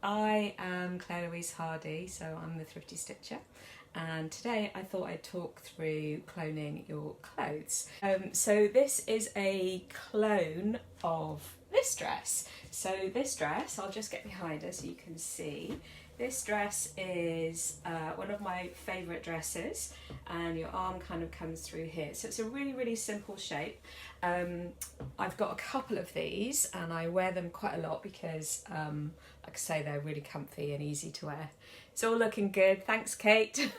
I am Claire-Louise Hardie, so I'm the Thrifty Stitcher, and today I thought I'd talk through cloning your clothes. So this is a clone of this dress. So this dress, I'll just get behind her so you can see. This dress is one of my favourite dresses, and your arm kind of comes through here. So it's a really, really simple shape. I've got a couple of these and I wear them quite a lot because, like I say, they're really comfy and easy to wear. It's all looking good, thanks Kate.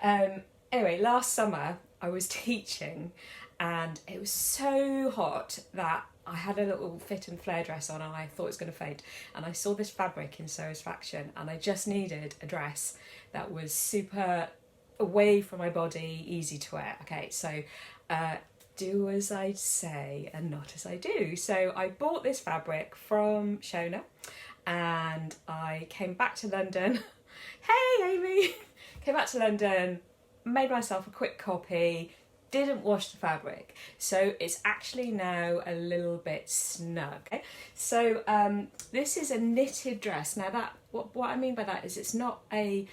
Anyway, last summer I was teaching and it was so hot that I had a little fit and flare dress on and I thought it was going to faint, and I saw this fabric in Satisfaction and I just needed a dress that was super away from my body, easy to wear. Okay, so do as I say and not as I do. So I bought this fabric from Shona and I came back to London. Hey Amy! Came back to London, made myself a quick copy, didn't wash the fabric, so it's actually now a little bit snug. Okay? So this is a knitted dress. Now that what I mean by that is it's not a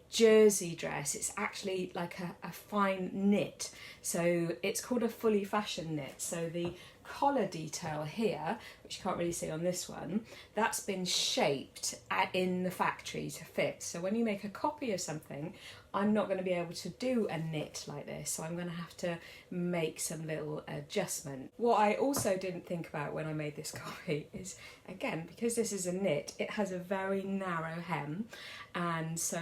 jersey dress, it's actually like a fine knit, so it's called a fully fashioned knit. So the collar detail here, which you can't really see on this one, that's been shaped in the factory to fit. So when you make a copy of something, I'm not going to be able to do a knit like this, so I'm going to have to make some little adjustment. What I also didn't think about when I made this copy is, again, because this is a knit, it has a very narrow hem, and so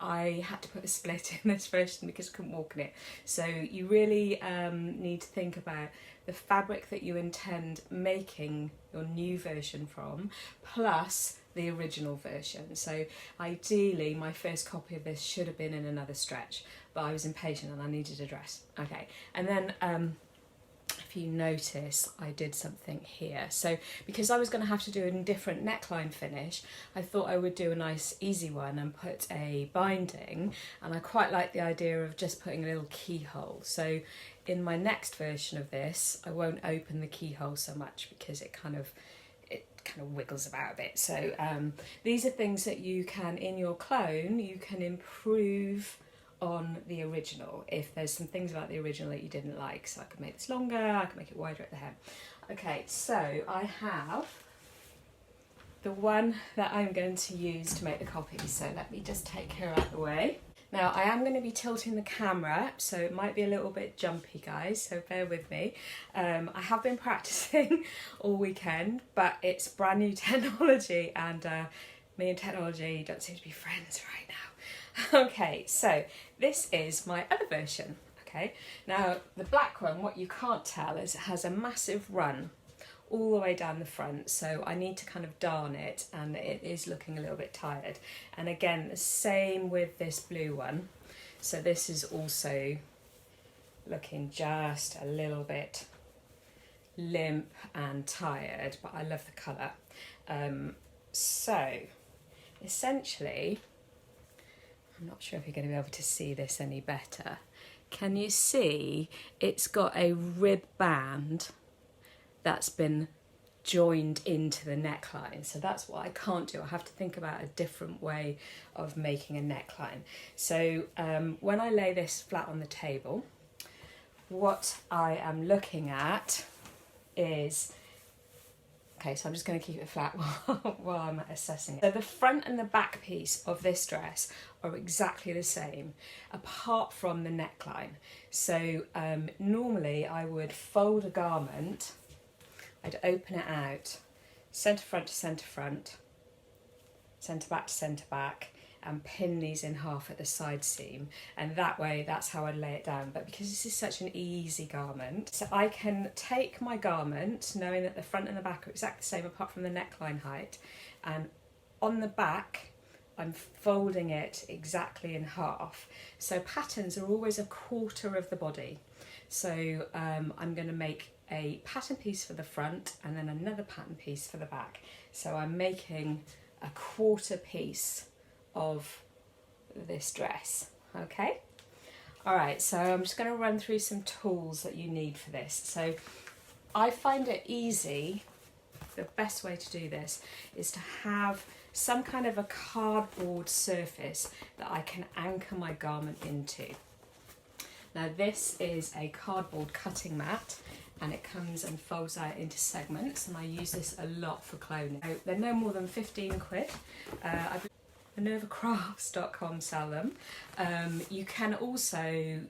I had to put a split in this version because I couldn't walk in it. So you really need to think about the fabric that you intend making your new version from, plus the original version. So ideally my first copy of this should have been in another stretch, but I was impatient and I needed a dress. Okay, and then if you notice, I did something here. So because I was going to have to do a different neckline finish, I thought I would do a nice easy one and put a binding, and I quite like the idea of just putting a little keyhole. So in my next version of this, I won't open the keyhole so much because it kind of wiggles about a bit. So these are things that you can, in your clone, you can improve on the original if there's some things about the original that you didn't like. So I could make this longer, I could make it wider at the hem. Okay, so I have the one that I'm going to use to make the copy, so let me just take her out of the way. Now I am going to be tilting the camera, so it might be a little bit jumpy guys, so bear with me. I have been practicing all weekend, but it's brand new technology, and me and technology don't seem to be friends right now. Okay, so this is my other version. Okay, now the black one, what you can't tell is it has a massive run all the way down the front, so I need to kind of darn it, and it is looking a little bit tired. And again, the same with this blue one, so this is also looking just a little bit limp and tired, but I love the colour. So essentially, I'm not sure if you're going to be able to see this any better. Can you see it's got a rib band that's been joined into the neckline? So that's what I can't do. I have to think about a different way of making a neckline. So when I lay this flat on the table, what I am looking at is, okay, so I'm just going to keep it flat while I'm assessing it. So the front and the back piece of this dress are exactly the same, apart from the neckline. So normally I would fold a garment, I'd open it out, centre front to centre front, centre back to centre back, and pin these in half at the side seam, and that way that's how I lay it down. But because this is such an easy garment, so I can take my garment knowing that the front and the back are exactly the same apart from the neckline height, and on the back I'm folding it exactly in half. So patterns are always a quarter of the body, so I'm going to make a pattern piece for the front and then another pattern piece for the back. So I'm making a quarter piece of this dress. Okay, all right, so I'm just going to run through some tools that you need for this. So I find it easy, the best way to do this is to have some kind of a cardboard surface that I can anchor my garment into. Now this is a cardboard cutting mat, and it comes and folds out into segments, and I use this a lot for clothing. So they're no more than 15 quid. MinervaCrafts.com sell them. You can also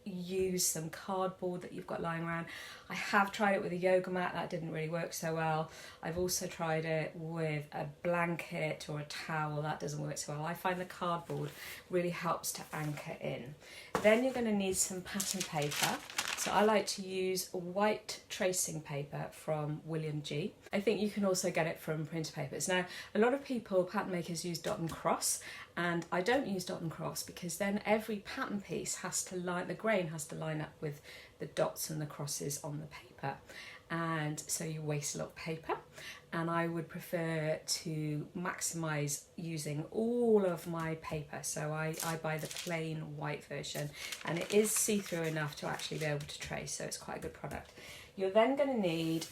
use some cardboard that you've got lying around. I have tried it with a yoga mat, that didn't really work so well. I've also tried it with a blanket or a towel, that doesn't work so well. I find the cardboard really helps to anchor in. Then you're going to need some pattern paper. So I like to use white tracing paper from William G. I think you can also get it from printer papers. Now, a lot of people, pattern makers, use dot and cross, and I don't use dot and cross because then every pattern piece has to line, the grain has to line up with the dots and the crosses on the paper. And so you waste a lot of paper, and I would prefer to maximise using all of my paper. So I buy the plain white version, and it is see-through enough to actually be able to trace, so it's quite a good product. You're then going to need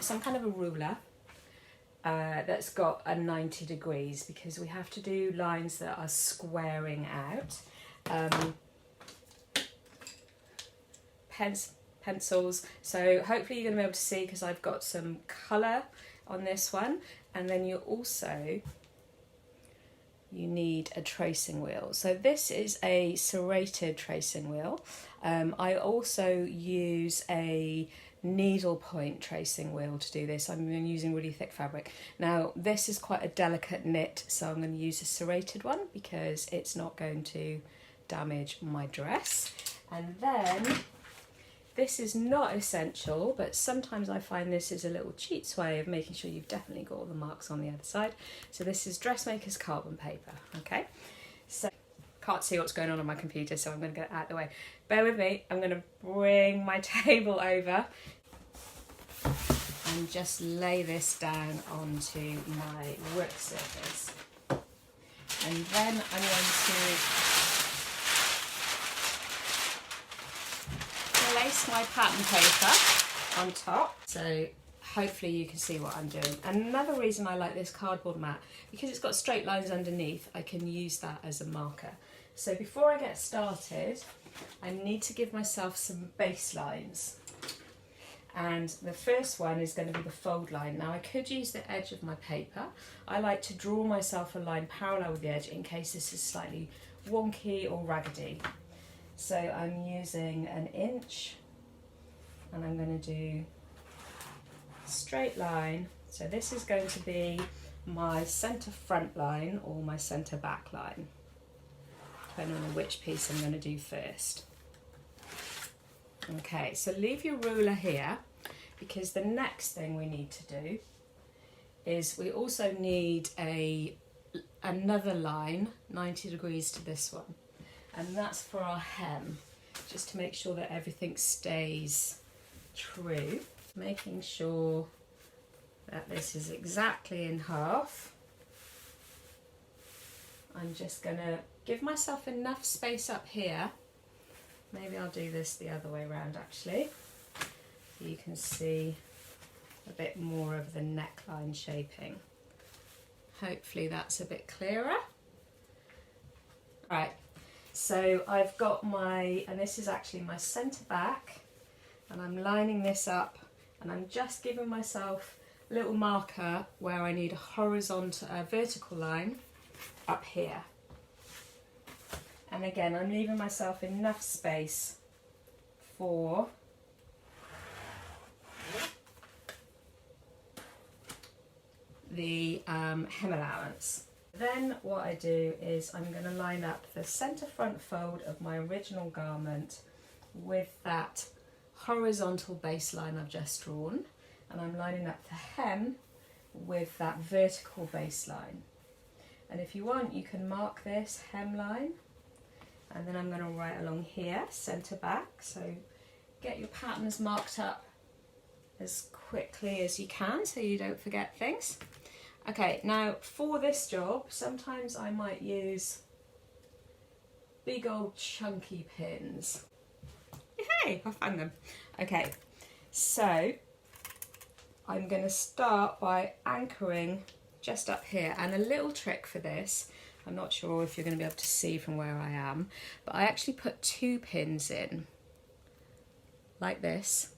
some kind of a ruler that's got a 90 degrees, because we have to do lines that are squaring out. Pencils, so hopefully you're going to be able to see because I've got some colour on this one, and then you need a tracing wheel. So this is a serrated tracing wheel. I also use a needlepoint tracing wheel to do this. I'm using really thick fabric. Now this is quite a delicate knit, so I'm going to use a serrated one because it's not going to damage my dress. And then this is not essential, but sometimes I find this is a little cheats way of making sure you've definitely got all the marks on the other side. So this is dressmaker's carbon paper, okay? So, can't see what's going on my computer, so I'm going to get it out of the way. Bear with me, I'm going to bring my table over and just lay this down onto my work surface. And then I'm going to place my pattern paper on top, so hopefully you can see what I'm doing. Another reason I like this cardboard mat, because it's got straight lines underneath, I can use that as a marker. So before I get started, I need to give myself some baselines, and the first one is going to be the fold line. Now I could use the edge of my paper. I like to draw myself a line parallel with the edge in case this is slightly wonky or raggedy. So I'm using an inch, and I'm going to do a straight line. So this is going to be my centre front line or my centre back line, depending on which piece I'm going to do first. Okay, so leave your ruler here, because the next thing we need to do is we also need another line 90 degrees to this one. And that's for our hem, just to make sure that everything stays true. Making sure that this is exactly in half. I'm just going to give myself enough space up here. Maybe I'll do this the other way around actually, so you can see a bit more of the neckline shaping. Hopefully that's a bit clearer. Right. So I've got and this is actually my centre back, and I'm lining this up, and I'm just giving myself a little marker where I need a vertical line up here. And again, I'm leaving myself enough space for the hem allowance. Then what I do is I'm going to line up the centre front fold of my original garment with that horizontal baseline I've just drawn, and I'm lining up the hem with that vertical baseline. And if you want, you can mark this hemline, and then I'm going to write along here, centre back. So get your patterns marked up as quickly as you can so you don't forget things. Okay, now for this job, sometimes I might use big old chunky pins. Hey, I found them. Okay, so I'm going to start by anchoring just up here. And a little trick for this, I'm not sure if you're going to be able to see from where I am, but I actually put 2 pins in like this,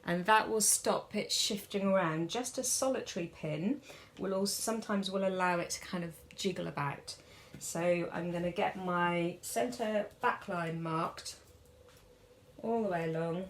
and that will stop it shifting around. Just a solitary pin will also sometimes will allow it to kind of jiggle about. So I'm going to get my centre back line marked all the way along.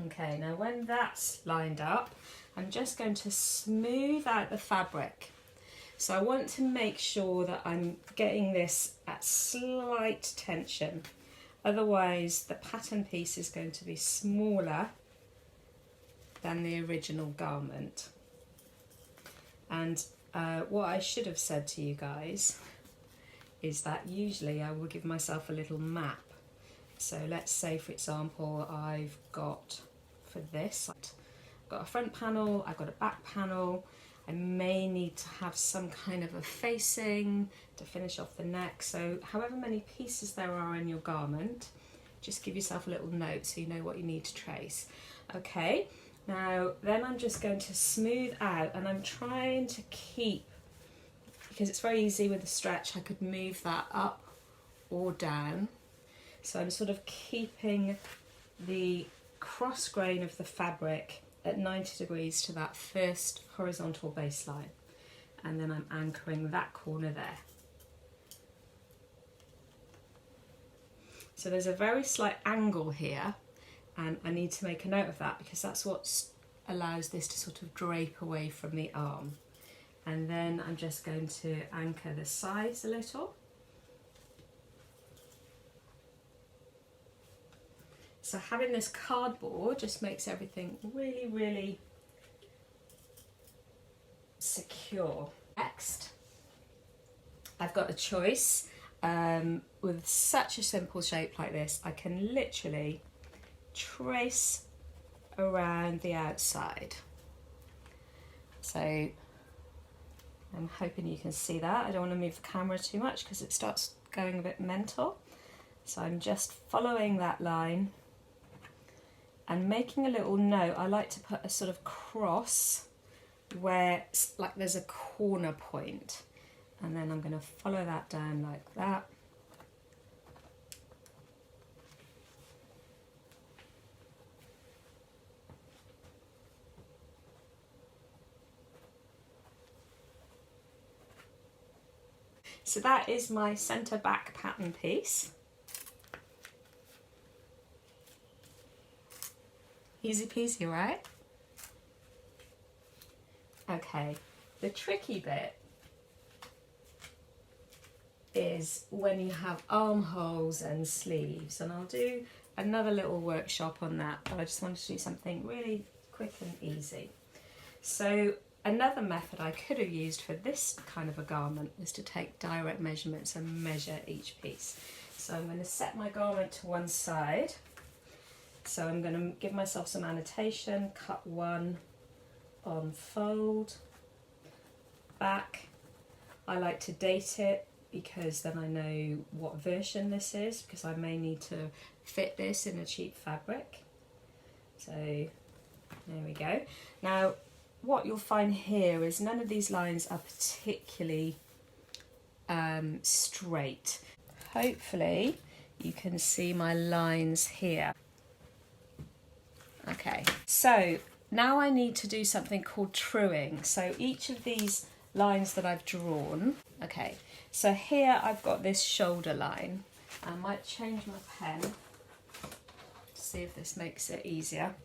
Okay, now when that's lined up, I'm just going to smooth out the fabric. So I want to make sure that I'm getting this at slight tension. Otherwise, the pattern piece is going to be smaller than the original garment. And what I should have said to you guys is that usually I will give myself a little map. So let's say, for example, I've got, for this, I've got a front panel, I've got a back panel, I may need to have some kind of a facing to finish off the neck. So however many pieces there are in your garment, just give yourself a little note so you know what you need to trace. Okay, now then I'm just going to smooth out, and I'm trying to keep, because it's very easy with the stretch, I could move that up or down. So I'm sort of keeping the cross grain of the fabric at 90 degrees to that first horizontal baseline, and then I'm anchoring that corner there. So there's a very slight angle here, and I need to make a note of that because that's what allows this to sort of drape away from the arm. And then I'm just going to anchor the sides a little. So having this cardboard just makes everything really, really secure. Next, I've got a choice. With such a simple shape like this, I can literally trace around the outside. So I'm hoping you can see that. I don't want to move the camera too much because it starts going a bit mental. So I'm just following that line and making a little note. I like to put a sort of cross where like there's a corner point, and then I'm going to follow that down like that. So that is my centre back pattern piece. Easy peasy, right? Okay, the tricky bit is when you have armholes and sleeves, and I'll do another little workshop on that, but I just wanted to do something really quick and easy. So another method I could have used for this kind of a garment was to take direct measurements and measure each piece. So I'm going to set my garment to one side. So I'm going to give myself some annotation, cut 1 on fold, back. I like to date it because then I know what version this is, because I may need to fit this in a cheap fabric. So there we go. Now what you'll find here is none of these lines are particularly straight. Hopefully you can see my lines here. Okay, so now I need to do something called truing. So each of these lines that I've drawn, okay, so here I've got this shoulder line. I might change my pen to see if this makes it easier.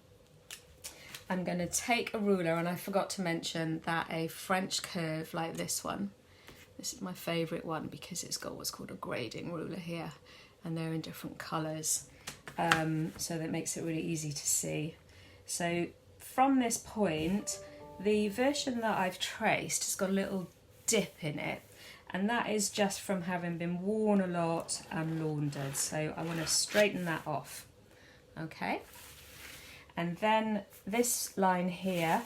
I'm going to take a ruler, and I forgot to mention that a French curve like this one, this is my favourite one because it's got what's called a grading ruler here, and they're in different colours. So that makes it really easy to see. So from this point, the version that I've traced has got a little dip in it, and that is just from having been worn a lot and laundered. So I want to straighten that off. Okay, and then this line here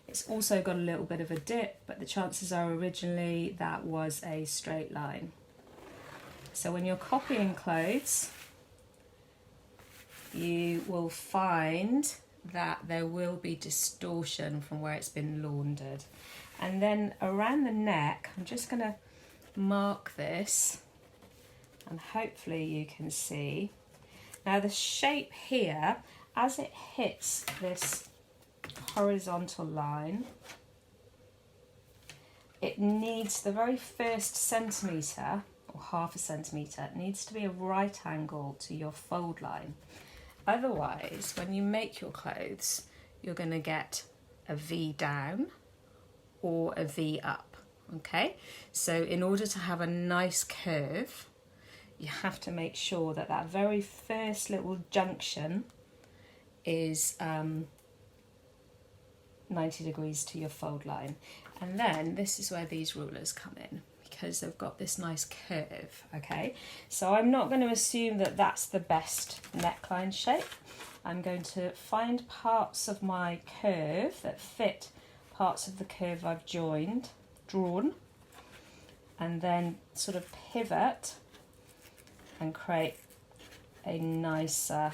It's also got a little bit of a dip, but the chances are originally that was a straight line. So when you're copying clothes, you will find that there will be distortion from where it's been laundered. And then around the neck, I'm just going to mark this, and hopefully you can see. Now the shape here, as it hits this horizontal line, it needs the very first centimetre or half a centimetre, it needs to be a right angle to your fold line. Otherwise, when you make your clothes, you're going to get a V down or a V up, okay? So in order to have a nice curve, you have to make sure that that very first little junction is 90 degrees to your fold line. And then this is where these rulers come in, because they've got this nice curve, okay? So I'm not going to assume that that's the best neckline shape. I'm going to find parts of my curve that fit parts of the curve I've drawn, and then sort of pivot and create a nicer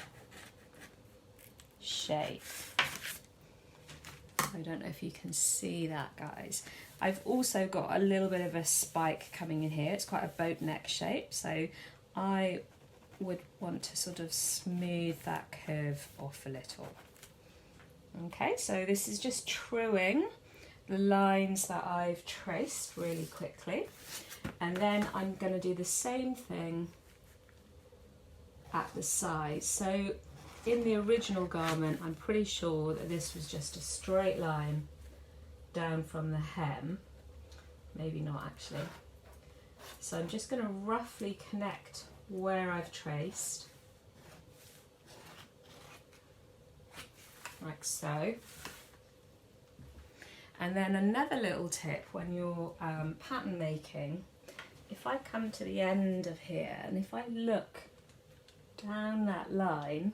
shape. I don't know if you can see that, guys. I've also got a little bit of a spike coming in here. It's quite a boat neck shape, so I would want to sort of smooth that curve off a little. Okay, so this is just truing the lines that I've traced really quickly, and then I'm going to do the same thing at the sides. So in the original garment, I'm pretty sure that this was just a straight line down from the hem. Maybe not actually. So I'm just going to roughly connect where I've traced, like so. And then another little tip when you're pattern making, if I come to the end of here and if I look down that line,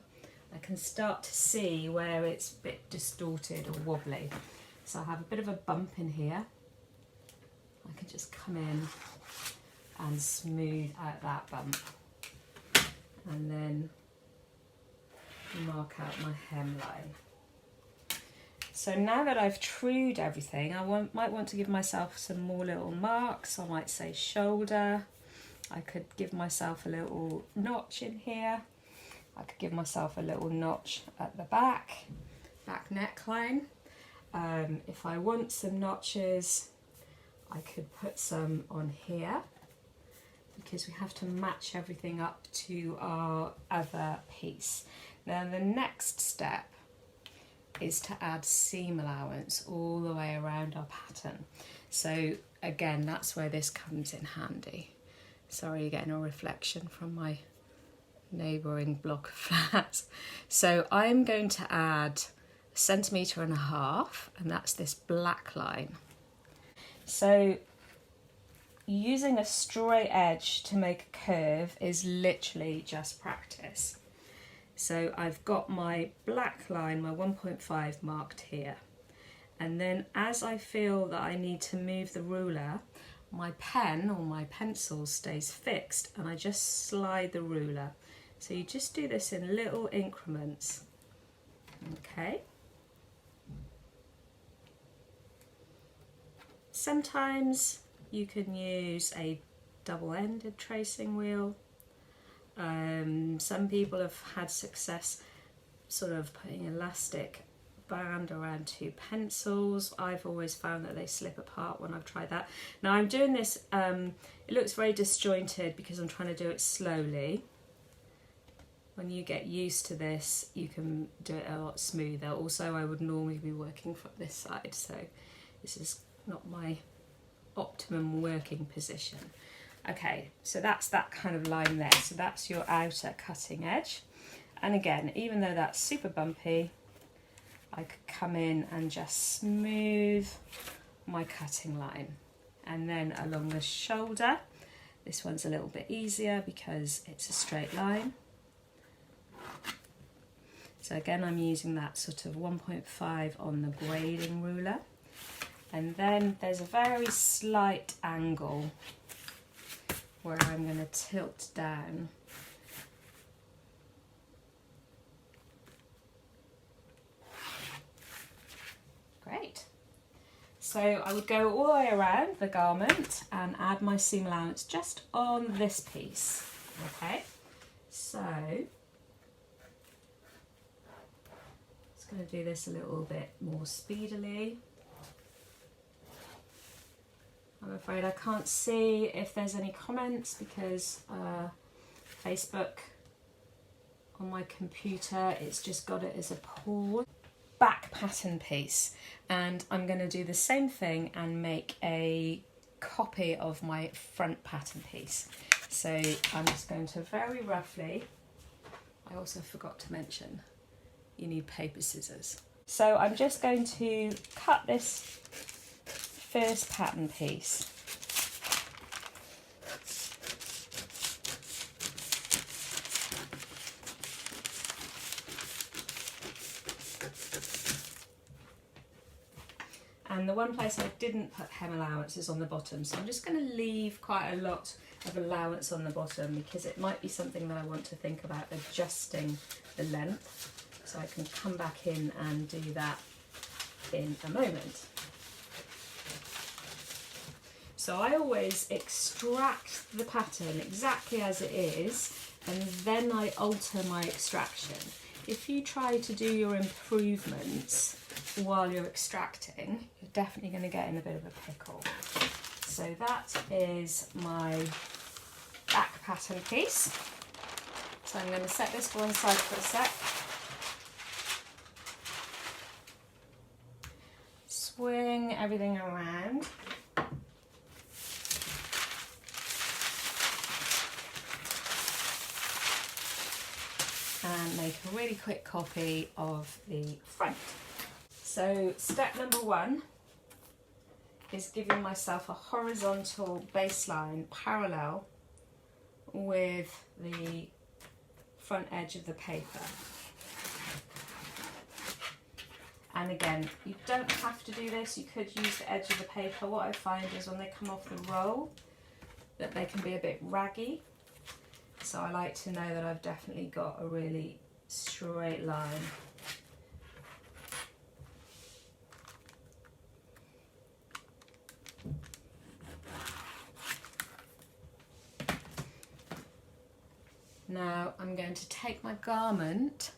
I can start to see where it's a bit distorted or wobbly. So I have a bit of a bump in here. I can just come in and smooth out that bump, and then mark out my hemline. So now that I've trued everything, I might want to give myself some more little marks. I might say shoulder. I could give myself a little notch in here. I could give myself a little notch at the back neckline. If I want some notches, I could put some on here, because we have to match everything up to our other piece. Now the next step is to add seam allowance all the way around our pattern. So again, that's where this comes in handy. Sorry, you're getting a reflection from my neighbouring block of flats. So I'm going to add 1.5 centimetres, and that's this black line. So using a straight edge to make a curve is literally just practice. So I've got my black line, my 1.5 marked here. And then as I feel that I need to move the ruler, my pen or my pencil stays fixed and I just slide the ruler. So you just do this in little increments, okay? Sometimes you can use a double-ended tracing wheel. Some people have had success sort of putting elastic band around two pencils. I've always found that they slip apart when I've tried that. Now I'm doing this, it looks very disjointed because I'm trying to do it slowly. When you get used to this, you can do it a lot smoother. Also, I would normally be working from this side, so this is not my optimum working position. Okay, so that's that kind of line there. So that's your outer cutting edge. And again, even though that's super bumpy, I could come in and just smooth my cutting line. And then along the shoulder, this one's a little bit easier because it's a straight line. So again, I'm using that sort of 1.5 on the grading ruler. And then there's a very slight angle where I'm going to tilt down. Great. So I would go all the way around the garment and add my seam allowance just on this piece. Okay, so just going to do this a little bit more speedily. I'm afraid I can't see if there's any comments because Facebook on my computer, it's just got it as a pause. Back pattern piece, and I'm going to do the same thing and make a copy of my front pattern piece. So I'm just going to very roughly, I also forgot to mention, you need paper scissors. So I'm just going to cut this first pattern piece. And the one place I didn't put hem allowance is on the bottom, so I'm just going to leave quite a lot of allowance on the bottom because it might be something that I want to think about adjusting the length, so I can come back in and do that in a moment. So I always extract the pattern exactly as it is, and then I alter my extraction. If you try to do your improvements while you're extracting, you're definitely going to get in a bit of a pickle. So that is my back pattern piece. So I'm going to set this to one side for a sec. Swing everything around. And make a really quick copy of the front. So step number one is giving myself a horizontal baseline parallel with the front edge of the paper. And again, you don't have to do this, you could use the edge of the paper. What I find is when they come off the roll that they can be a bit raggy. So I like to know that I've definitely got a really straight line. Now I'm going to take my garment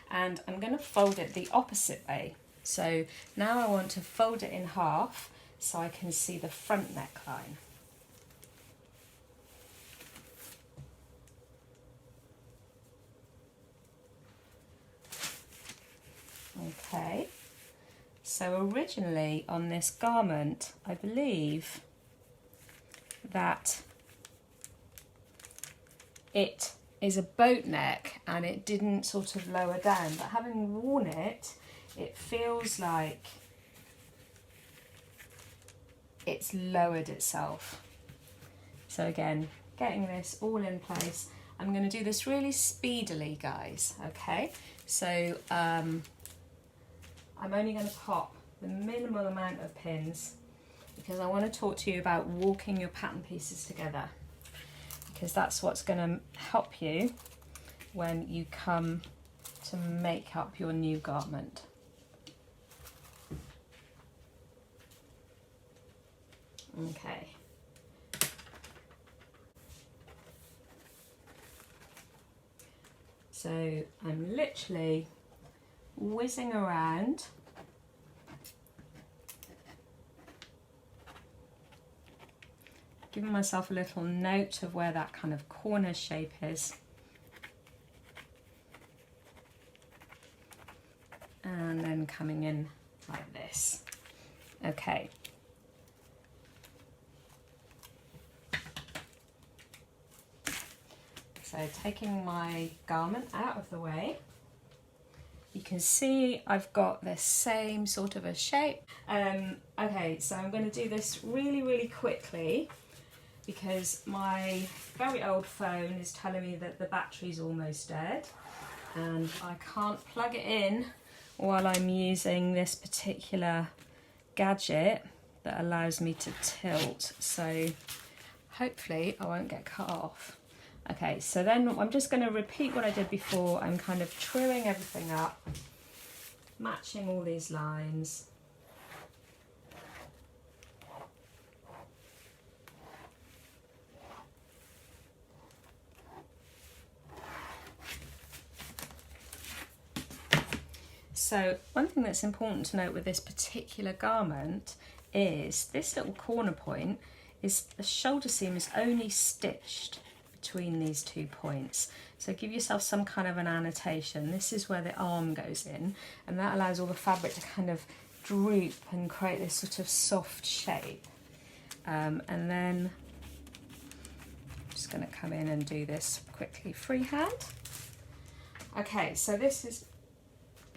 and I'm going to fold it the opposite way. So now I want to fold it in half so I can see the front neckline. Okay, so originally on this garment, I believe that it is a boat neck and it didn't sort of lower down, but having worn it, it feels like it's lowered itself. So again, getting this all in place. I'm going to do this really speedily, guys, okay? So I'm only going to pop the minimal amount of pins because I want to talk to you about walking your pattern pieces together, because that's what's going to help you when you come to make up your new garment. Okay. So I'm literally whizzing around giving myself a little note of where that kind of corner shape is, and then coming in like this. Okay. So taking my garment out of the way, you can see I've got the same sort of a shape. Okay, so I'm going to do this really quickly because my very old phone is telling me that the battery's almost dead and I can't plug it in while I'm using this particular gadget that allows me to tilt, so hopefully I won't get cut off. Okay, so then I'm just going to repeat what I did before. I'm kind of truing everything up, matching all these lines. So one thing that's important to note with this particular garment is this little corner point is the shoulder seam is only stitched between these 2 points. So give yourself some kind of an annotation. This is where the arm goes in, and that allows all the fabric to kind of droop and create this sort of soft shape. And then I'm just going to come in and do this quickly freehand. Okay, so this is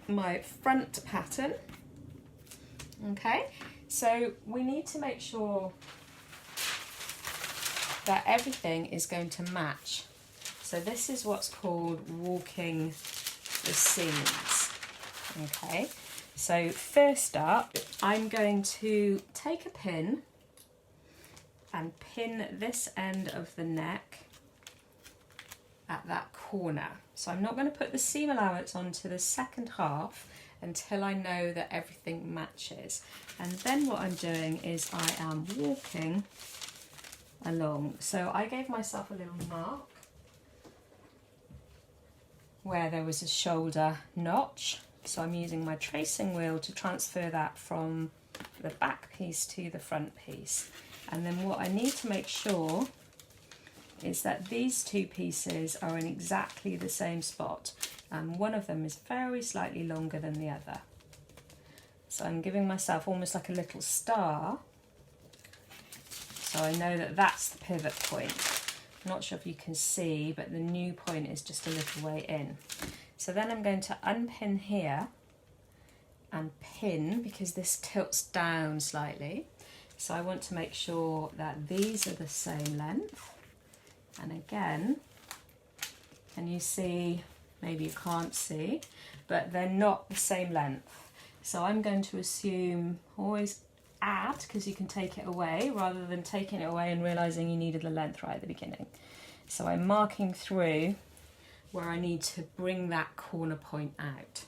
my front pattern. Okay, so we need to make sure that everything is going to match. So this is what's called walking the seams. Okay, so first up, I'm going to take a pin and pin this end of the neck at that corner. So I'm not going to put the seam allowance onto the second half until I know that everything matches. And then what I'm doing is I am walking along. So I gave myself a little mark where there was a shoulder notch. So I'm using my tracing wheel to transfer that from the back piece to the front piece. And then what I need to make sure is that these 2 pieces are in exactly the same spot, and one of them is very slightly longer than the other. So I'm giving myself almost like a little star, so I know that that's the pivot point. I'm not sure if you can see, but the new point is just a little way in. So then I'm going to unpin here and pin, because this tilts down slightly. So I want to make sure that these are the same length. And again, can you see? Maybe you can't see, but they're not the same length. So I'm going to assume, always add, because you can take it away, rather than taking it away and realising you needed the length right at the beginning. So I'm marking through where I need to bring that corner point out.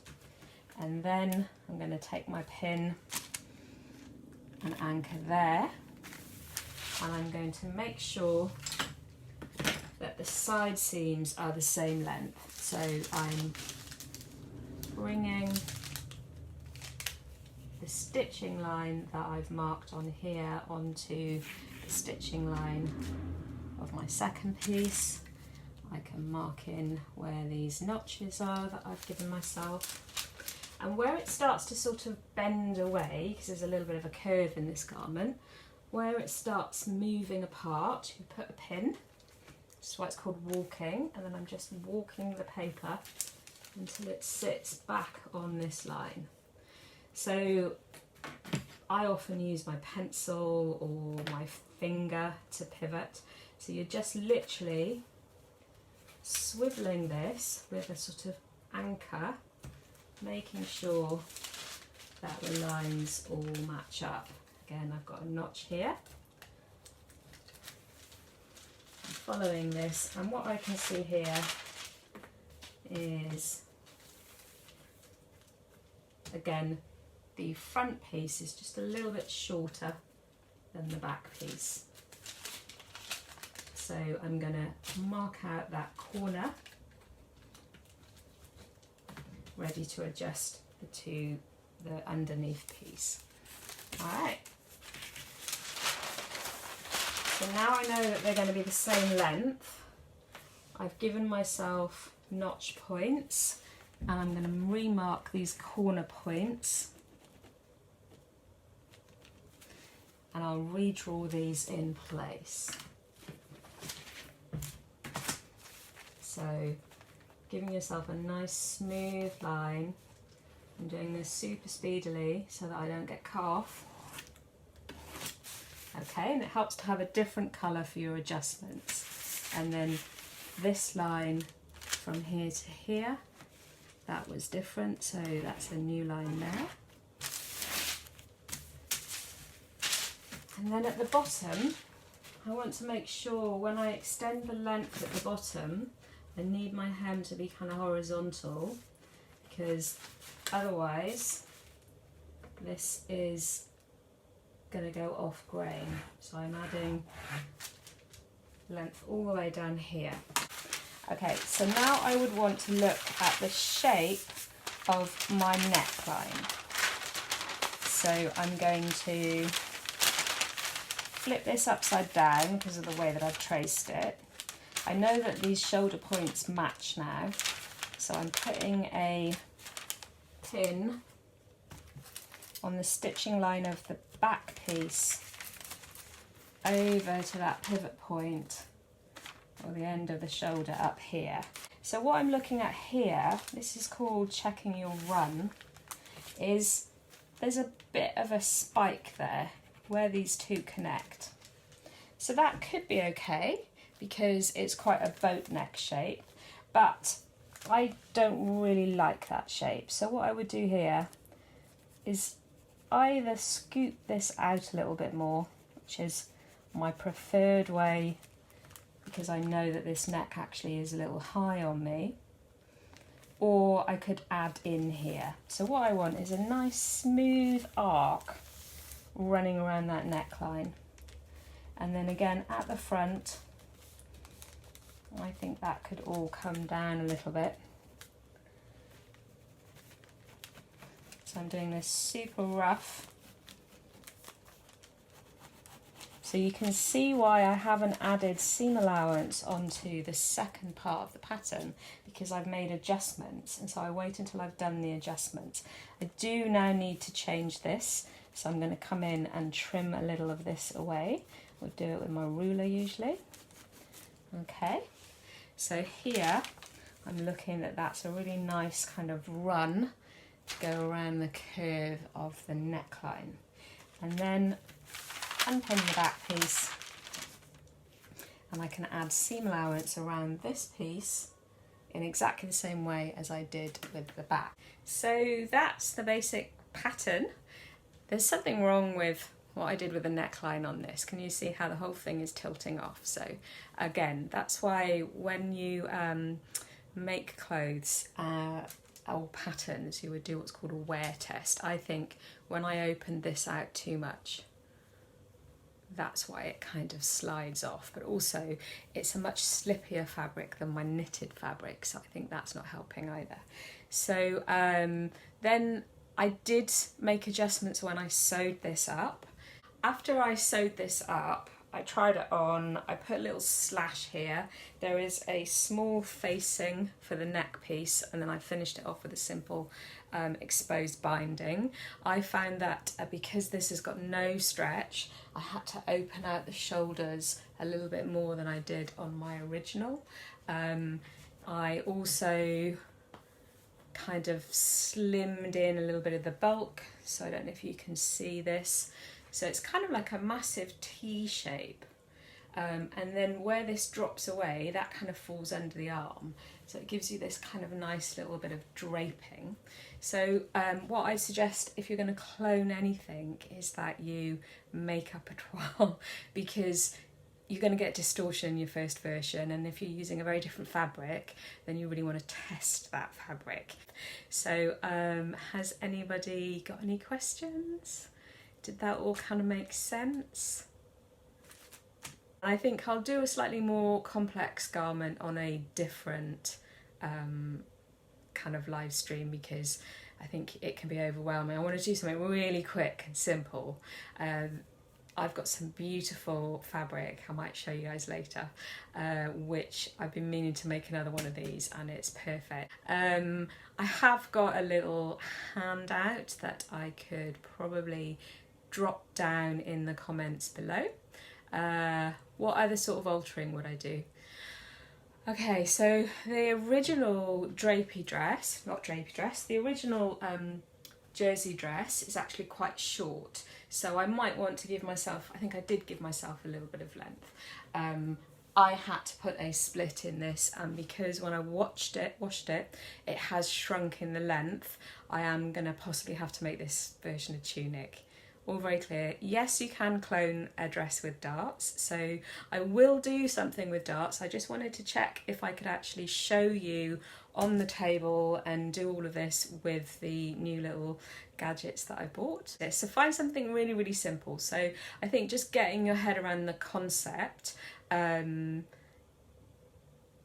And then I'm going to take my pin and anchor there. And I'm going to make sure that the side seams are the same length. So I'm bringing the stitching line that I've marked on here onto the stitching line of my second piece. I can mark in where these notches are that I've given myself. And where it starts to sort of bend away, because there's a little bit of a curve in this garment, where it starts moving apart, you put a pin. That's why it's called walking, and then I'm just walking the paper until it sits back on this line. So I often use my pencil or my finger to pivot. So you're just literally swiveling this with a sort of anchor, making sure that the lines all match up. Again, I've got a notch here. Following this, and what I can see here is, again, the front piece is just a little bit shorter than the back piece. So I'm going to mark out that corner, ready to adjust the underneath piece. All right. So now I know that they're going to be the same length. I've given myself notch points, and I'm going to remark these corner points, and I'll redraw these in place. So giving yourself a nice smooth line. I'm doing this super speedily so that I don't get cut off. Okay, and it helps to have a different colour for your adjustments. And then this line from here to here, that was different, so that's a new line there. And then at the bottom, I want to make sure when I extend the length at the bottom, I need my hem to be kind of horizontal, because otherwise this is going to go off grain. So I'm adding length all the way down here. Okay, so now I would want to look at the shape of my neckline. So I'm going to flip this upside down because of the way that I've traced it. I know that these shoulder points match now, so I'm putting a pin on the stitching line of the back piece over to that pivot point, or the end of the shoulder up here. So what I'm looking at here, this is called checking your run, is there's a bit of a spike there where these two connect. So that could be okay because it's quite a boat neck shape, but I don't really like that shape. So what I would do here is either scoop this out a little bit more, which is my preferred way because I know that this neck actually is a little high on me, or I could add in here. So what I want is a nice smooth arc running around that neckline. And then again at the front, I think that could all come down a little bit. So I'm doing this super rough. So you can see why I haven't added seam allowance onto the second part of the pattern, because I've made adjustments, and so I wait until I've done the adjustments. I do now need to change this, so I'm going to come in and trim a little of this away. We'll do it with my ruler usually. Okay, so here I'm looking that that's a really nice kind of run to go around the curve of the neckline. And then unpin the back piece, and I can add seam allowance around this piece in exactly the same way as I did with the back. So that's the basic pattern. There's something wrong with what I did with the neckline on this. Can you see how the whole thing is tilting off? So again, that's why when you make clothes or patterns, you would do what's called a wear test. I think when I opened this out too much, that's why it kind of slides off, but also it's a much slippier fabric than my knitted fabric, so I think that's not helping either. So then I did make adjustments when I sewed this up. After I sewed this up, I tried it on, I put a little slash here. There is a small facing for the neck piece, and then I finished it off with a simple exposed binding. I found that because this has got no stretch, I had to open out the shoulders a little bit more than I did on my original. I also kind of slimmed in a little bit of the bulk, so I don't know if you can see this. So it's kind of like a massive T shape, and then where this drops away, that kind of falls under the arm, so it gives you this kind of nice little bit of draping. So what I suggest if you're going to clone anything is that you make up a toile, because you're going to get distortion in your first version, and if you're using a very different fabric, then you really want to test that fabric. So has anybody got any questions? Did that all kind of make sense? I think I'll do a slightly more complex garment on a different kind of live stream, because I think it can be overwhelming. I want to do something really quick and simple. I've got some beautiful fabric, I might show you guys later, which I've been meaning to make another one of these, and it's perfect. I have got a little handout that I could probably drop down in the comments below. What other sort of altering would I do? Okay, so the original drapey dress, the original jersey dress is actually quite short, so I might want to give myself, I think I did give myself a little bit of length. I had to put a split in this, and because when I washed it, it has shrunk in the length, I am going to possibly have to make this version a tunic, all very clear. Yes, you can clone a dress with darts, so I will do something with darts. I just wanted to check if I could actually show you on the table and do all of this with the new little gadgets that I bought. So find something really, really simple. So I think just getting your head around the concept.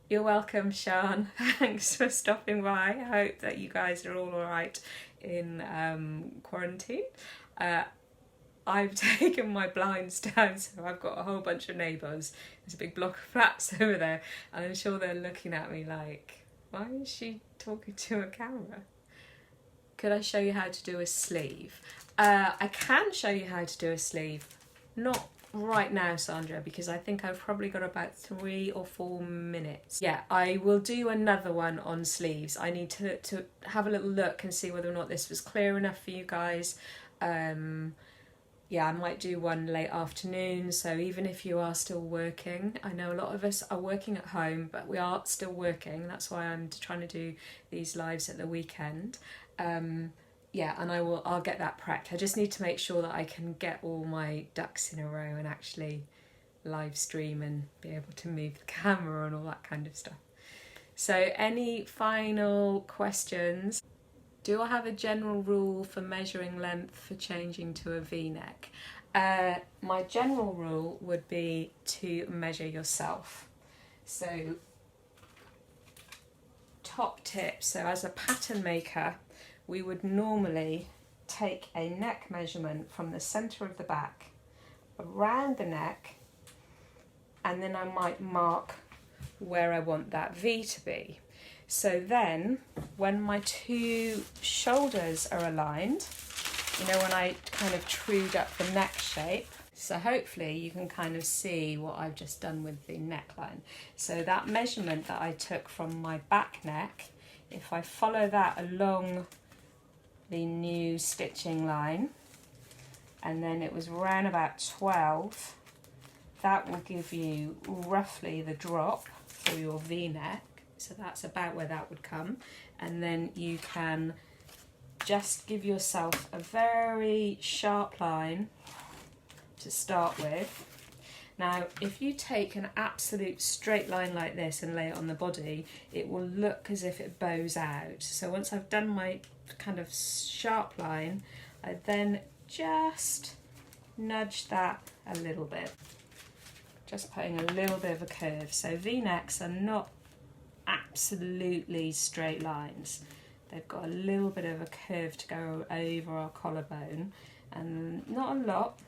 You're welcome, Sian. Thanks for stopping by. I hope that you guys are all right in quarantine. I've taken my blinds down, so I've got a whole bunch of neighbours. There's a big block of flats over there, and I'm sure they're looking at me like, why is she talking to a camera? Could I show you how to do a sleeve? I can show you how to do a sleeve. Not right now, Sandra, because I think I've probably got about 3 or 4 minutes. Yeah, I will do another one on sleeves. I need to have a little look and see whether or not this was clear enough for you guys. Yeah, I might do one late afternoon, so even if you are still working, I know a lot of us are working at home, but we are still working. That's why I'm trying to do these lives at the weekend. Yeah, and I'll get that prepped. I just need to make sure that I can get all my ducks in a row and actually live stream and be able to move the camera and all that kind of stuff. So any final questions? Do I have a general rule for measuring length for changing to a V-neck? My general rule would be to measure yourself. So top tip, so as a pattern maker, we would normally take a neck measurement from the centre of the back around the neck, and then I might mark where I want that V to be. So then when my 2 shoulders are aligned, you know, when I kind of trued up the neck shape, so hopefully you can kind of see what I've just done with the neckline. So that measurement that I took from my back neck, if I follow that along the new stitching line, and then it was around about 12, that will give you roughly the drop for your V-neck. So that's about where that would come. And then you can just give yourself a very sharp line to start with. Now, if you take an absolute straight line like this and lay it on the body, it will look as if it bows out. So once I've done my kind of sharp line, I then just nudge that a little bit. Just putting a little bit of a curve. So V-necks are not absolutely straight lines. They've got a little bit of a curve to go over our collarbone, and not a lot,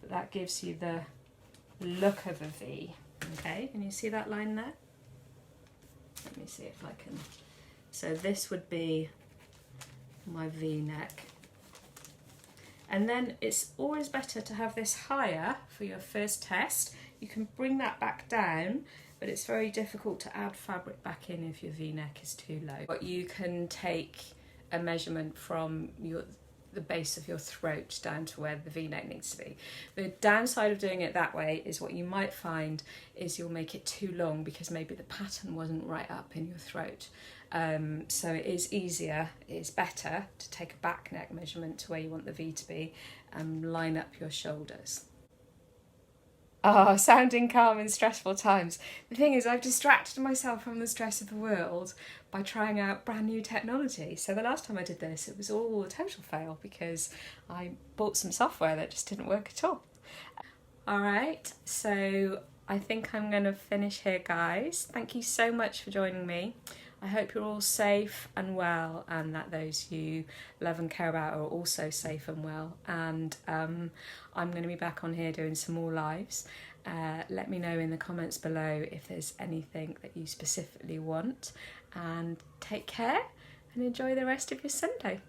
but that gives you the look of a V. Okay, can you see that line there? Let me see if I can. So this would be my V-neck. And then it's always better to have this higher for your first test. You can bring that back down, but it's very difficult to add fabric back in if your V-neck is too low. But you can take a measurement from the base of your throat down to where the V-neck needs to be. The downside of doing it that way is what you might find is you'll make it too long because maybe the pattern wasn't right up in your throat. So it is easier, it is better to take a back neck measurement to where you want the V to be and line up your shoulders. Oh, sounding calm in stressful times. The thing is, I've distracted myself from the stress of the world by trying out brand new technology. So the last time I did this, it was all a total fail because I bought some software that just didn't work at all. All right, so I think I'm going to finish here, guys. Thank you so much for joining me. I hope you're all safe and well, and that those you love and care about are also safe and well. And I'm going to be back on here doing some more lives. Let me know in the comments below if there's anything that you specifically want. And take care and enjoy the rest of your Sunday.